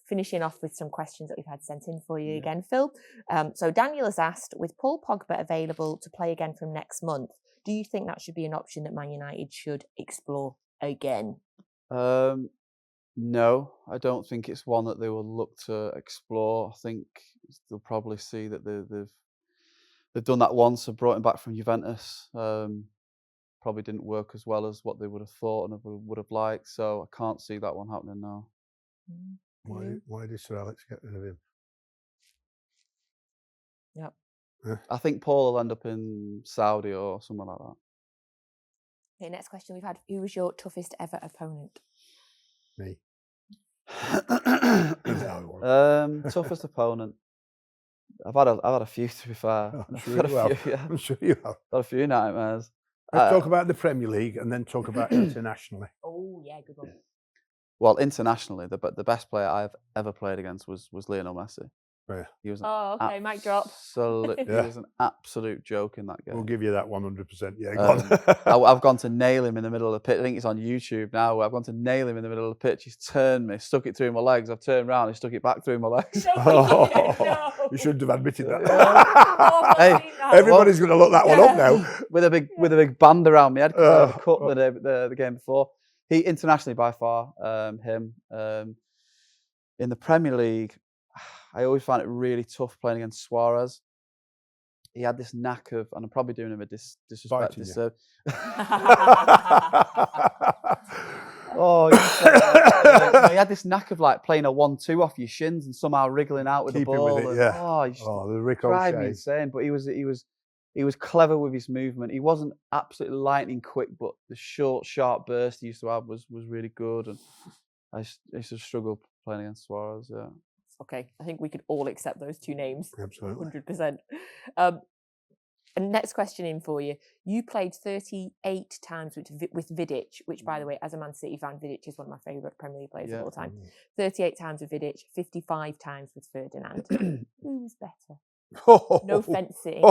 finishing off with some questions that we've had sent in for you again, Phil. So Daniel has asked, with Paul Pogba available to play again from next month, do you think that should be an option that Man United should explore again? No, I don't think it's one that they will look to explore. I think they'll probably see that they've done that once and brought him back from Juventus. Probably didn't work as well as what they would have thought and would have liked. So I can't see that one happening now. Why did Sir Alex get rid of him? Yep. I think Paul will end up in Saudi or somewhere like that. Okay, next question we've had. Who was your toughest ever opponent? Me. Toughest opponent. I've had a few, to be fair. I'm sure you have. Had a few nightmares. Let's talk about the Premier League and then talk about internationally. Oh yeah, good one. Well, internationally, the best player I've ever played against was Lionel Messi. Yeah. He was mic drop. He was an absolute joke in that game. We'll give you that 100%. Yeah, go on. I've gone to nail him in the middle of the pitch. I think it's on YouTube now. I've gone to nail him in the middle of the pitch. He's turned me, stuck it through my legs. I've turned around and stuck it back through my legs. No. You shouldn't have admitted that. Hey, everybody's going to look that one up now. With a big band around me head because I had a cut the game before. He internationally by far him. In the Premier League, I always find it really tough playing against Suarez. He had this knack of, and I'm probably doing him a disrespect. He had this knack of like playing a 1-2 off your shins and somehow wriggling out with the ball. The ricochet. Drive me insane. But he was clever with his movement. He wasn't absolutely lightning quick, but the short, sharp burst he used to have was really good. And I used to struggle playing against Suarez. Yeah. Okay, I think we could all accept those two names. Absolutely. 100%. And next question in for you. You played 38 times with Vidic, which, by the way, as a Man City fan, Vidic is one of my favourite Premier League players of all time. 38 times with Vidic, 55 times with Ferdinand. Who was better? No fencing.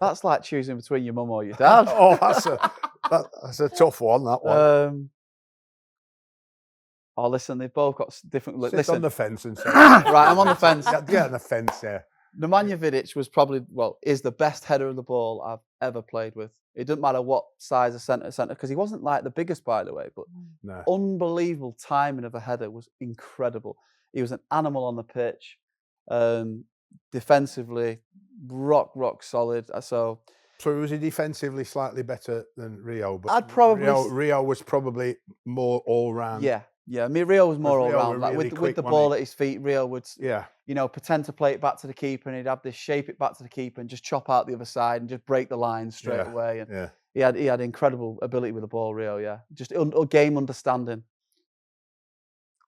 That's like choosing between your mum or your dad. That's a tough one, that one. Listen, they've both got different... Sit on the fence and say... Right, I'm on the fence. Get on the fence there. Nemanja Vidic was is the best header of the ball I've ever played with. It doesn't matter what size of centre, because he wasn't like the biggest, by the way, but unbelievable timing of a header was incredible. He was an animal on the pitch. Defensively, rock solid. So was he defensively slightly better than Rio? But I'd probably... Rio was probably more all-round. Yeah. I mean, Rio was more all-round. Like, really with the ball at his feet, Rio would... pretend to play it back to the keeper, and he'd have this shape it back to the keeper and just chop out the other side and just break the line straight away. And he had incredible ability with the ball, Rio. Yeah, just game understanding.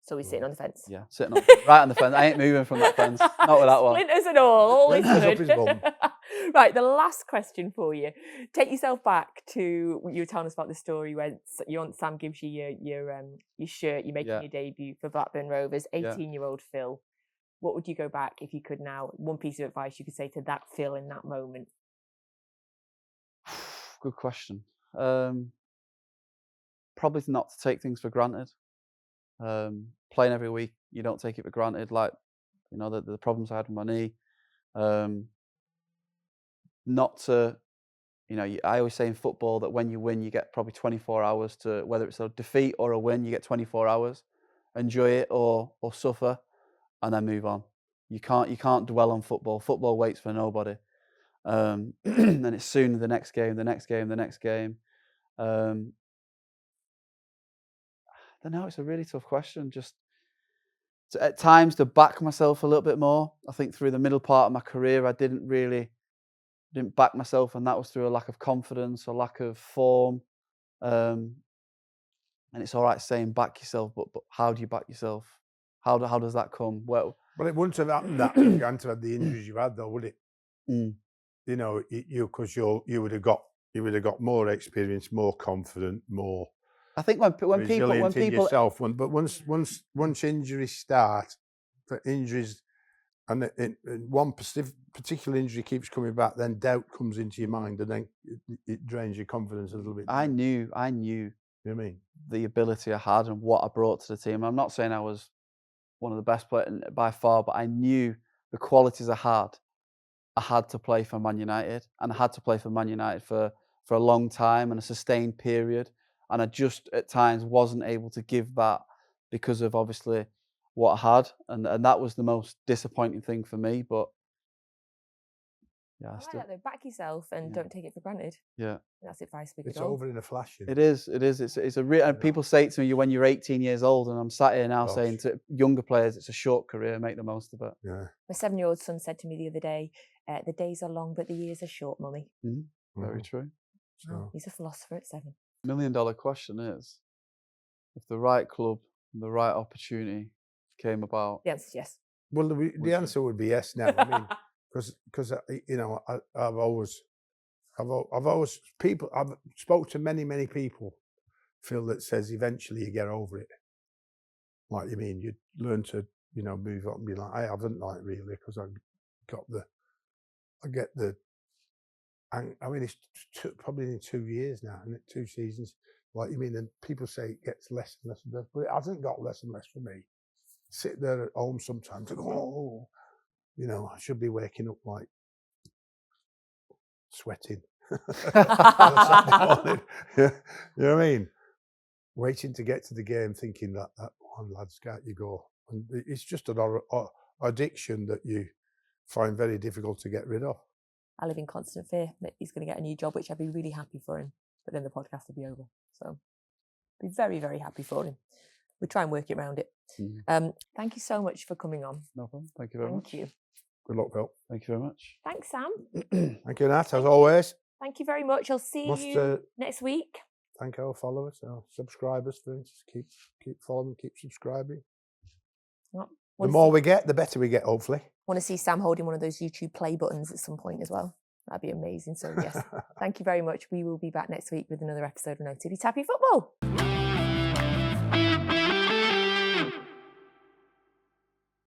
So he's sitting on the fence. Yeah, sitting right on the fence. I ain't moving from that fence. Not with that one. Splinters and all. Up his bum. Right, the last question for you. Take yourself back to you were telling us about the story when Sam gives you your shirt. You're making your debut for Blackburn Rovers. 18-year-old Phil. What would you go back if you could now? One piece of advice you could say to that Phil in that moment. Good question. Probably not to take things for granted. Playing every week, you don't take it for granted. Like, the problems I had with my knee. Not to, I always say in football that when you win, you get probably 24 hours to, whether it's a defeat or a win, you get 24 hours. Enjoy it or suffer, and then move on. You can't dwell on football. Football waits for nobody. And it's soon the next game. I don't know, it's a really tough question. Just at times to back myself a little bit more. I think through the middle part of my career, I didn't back myself, and that was through a lack of confidence, a lack of form. And it's all right saying back yourself, but how do you back yourself? How does that come? Well, it wouldn't have happened that if you hadn't had the injuries you've had, though, would it? Because you would have got more experience, more confident, more. I think when people yourself, but once injuries start, and one particular injury keeps coming back, then doubt comes into your mind, and then it drains your confidence a little bit. I knew. You know what I mean? The ability I had and what I brought to the team. I'm not saying I was one of the best players by far, but I knew the qualities I had to play for Man United, and I had to play for Man United for a long time and a sustained period. And I just at times wasn't able to give that because of obviously what I had, and that was the most disappointing thing for me. But yeah, I like that though. Back yourself and don't take it for granted. Yeah, that's advice we could It's over in a flash. It is. It's a real. And people say it to me when you're 18 years old, and I'm sat here now saying to younger players, it's a short career. Make the most of it. Yeah. My 7-year-old son said to me the other day, "The days are long, but the years are short, Mummy." Very true. Oh, he's a philosopher at 7. $1 million question is, if the right club, and the right opportunity came about. The answer is yes. Well, the answer would be yes now. I mean, because you know, I've always people I've spoke to many people, Phil, that says eventually you get over it. Like, you mean you learn to, you know, move on and be like, I haven't, like, really, because I get the. I mean, it's probably in 2 years now, and 2 seasons. Like, you mean, and people say it gets less and less and less, but it hasn't got less and less for me. Sit there at home sometimes and go, oh, you know, I should be waking up like sweating. You know what I mean? Waiting to get to the game, thinking that one lad's got you go, and it's just an addiction that you find very difficult to get rid of. I live in constant fear that he's going to get a new job, which I'd be really happy for him, but then the podcast will be over. So be very, very happy for him. We'll try and work it around it. Thank you so much for coming on. No problem. Thank you very much. Thank you. Good luck, Phil. Thank you very much. Thanks, Sam. Thank you, Nat, as always. Thank you very much. I'll see you next week. Thank our followers, our subscribers, for instance. Keep following, keep subscribing. The more we get, the better we get, hopefully. Want to see Sam holding one of those YouTube play buttons at some point as well. That'd be amazing. So yes, thank you very much. We will be back next week with another episode of No Tippy Tappy Football.